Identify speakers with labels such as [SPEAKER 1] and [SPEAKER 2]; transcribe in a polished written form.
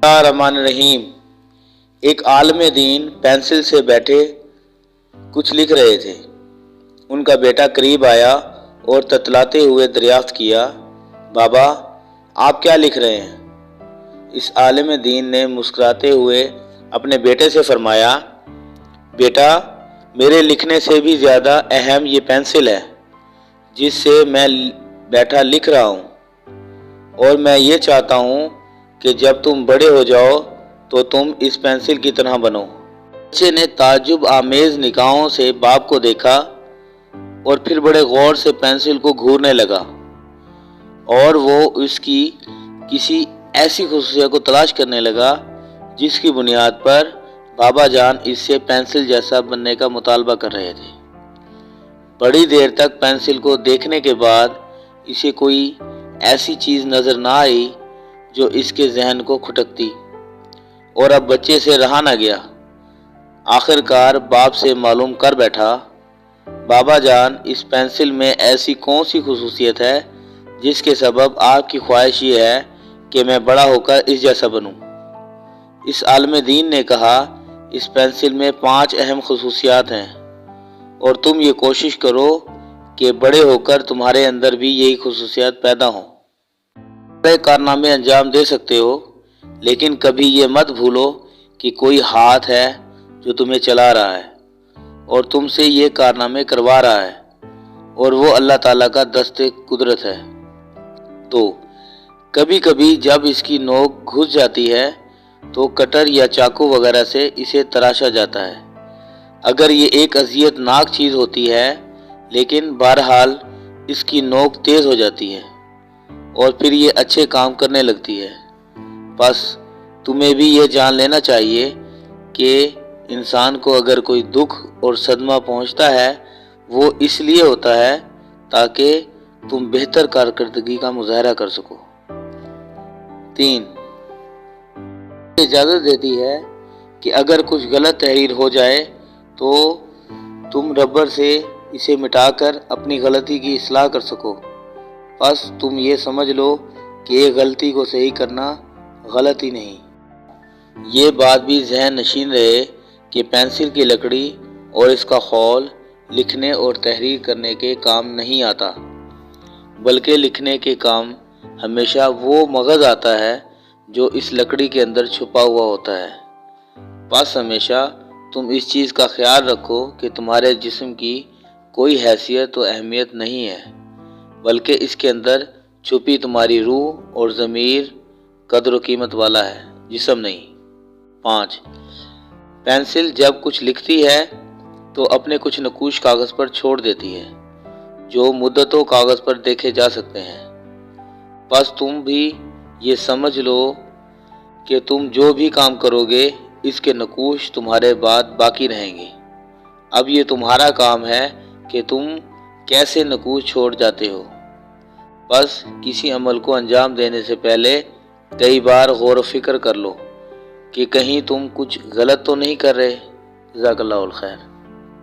[SPEAKER 1] الرحمن الرحیم۔ ایک عالم دین پینسل سے بیٹھے کچھ لکھ رہے تھے۔ ان کا بیٹا قریب آیا اور تتلاتے ہوئے دریافت کیا، بابا آپ کیا لکھ رہے ہیں؟ اس عالم دین نے مسکراتے ہوئے اپنے بیٹے سے فرمایا، بیٹا میرے لکھنے سے بھی زیادہ اہم یہ پینسل ہے جس سے میں بیٹھا لکھ رہا ہوں، اور میں یہ چاہتا ہوں کہ جب تم بڑے ہو جاؤ تو تم اس پینسل کی طرح بنو۔ بچے نے تعجب آمیز نگاہوں سے باپ کو دیکھا اور پھر بڑے غور سے پینسل کو گھورنے لگا، اور وہ اس کی کسی ایسی خصوصیت کو تلاش کرنے لگا جس کی بنیاد پر بابا جان اس سے پینسل جیسا بننے کا مطالبہ کر رہے تھے۔ بڑی دیر تک پینسل کو دیکھنے کے بعد اسے کوئی ایسی چیز نظر نہ آئی جو اس کے ذہن کو کھٹکتی، اور اب بچے سے رہا نہ گیا۔ آخر کار باپ سے معلوم کر بیٹھا، بابا جان اس پینسل میں ایسی کون سی خصوصیت ہے جس کے سبب آپ کی خواہش یہ ہے کہ میں بڑا ہو کر اس جیسا بنوں؟ اس عالم دین نے کہا، اس پینسل میں 5 اہم خصوصیات ہیں، اور تم یہ کوشش کرو کہ بڑے ہو کر تمہارے اندر بھی یہی خصوصیات پیدا ہوں۔ بڑے کارنامے انجام دے سکتے ہو، لیکن کبھی یہ مت بھولو کہ کوئی ہاتھ ہے جو تمہیں چلا رہا ہے اور تم سے یہ کارنامے کروا رہا ہے، اور وہ اللہ تعالیٰ کا دست قدرت ہے۔ 2، کبھی کبھی جب اس کی نوک گھس جاتی ہے تو کٹر یا چاقو وغیرہ سے اسے تراشا جاتا ہے۔ اگر یہ ایک اذیت ناک چیز ہوتی ہے، لیکن بہرحال اس کی نوک تیز ہو جاتی ہے اور پھر یہ اچھے کام کرنے لگتی ہے۔ بس تمہیں بھی یہ جان لینا چاہیے کہ انسان کو اگر کوئی دکھ اور صدمہ پہنچتا ہے وہ اس لیے ہوتا ہے تاکہ تم بہتر کارکردگی کا مظاہرہ کر سکو۔ 3، اجازت دیتی ہے کہ اگر کچھ غلط تحریر ہو جائے تو تم ربر سے اسے مٹا کر اپنی غلطی کی اصلاح کر سکو۔ بس تم یہ سمجھ لو کہ ایک غلطی کو صحیح کرنا غلطی نہیں۔ یہ بات بھی ذہن نشین رہے کہ پینسل کی لکڑی اور اس کا خول لکھنے اور تحریر کرنے کے کام نہیں آتا، بلکہ لکھنے کے کام ہمیشہ وہ مغز آتا ہے جو اس لکڑی کے اندر چھپا ہوا ہوتا ہے۔ بس ہمیشہ تم اس چیز کا خیال رکھو کہ تمہارے جسم کی کوئی حیثیت و اہمیت نہیں ہے، بلکہ اس کے اندر چھپی تمہاری روح اور ضمیر قدر و قیمت والا ہے، جسم نہیں۔ 5، پینسل جب کچھ لکھتی ہے تو اپنے کچھ نقوش کاغذ پر چھوڑ دیتی ہے جو مدتوں کاغذ پر دیکھے جا سکتے ہیں۔ بس تم بھی یہ سمجھ لو کہ تم جو بھی کام کرو گے اس کے نقوش تمہارے بعد باقی رہیں گے۔ اب یہ تمہارا کام ہے کہ تم کیسے نقوش چھوڑ جاتے ہو۔ بس کسی عمل کو انجام دینے سے پہلے کئی بار غور و فکر کر لو کہ کہیں تم کچھ غلط تو نہیں کر رہے۔ جزاک اللہ الخیر۔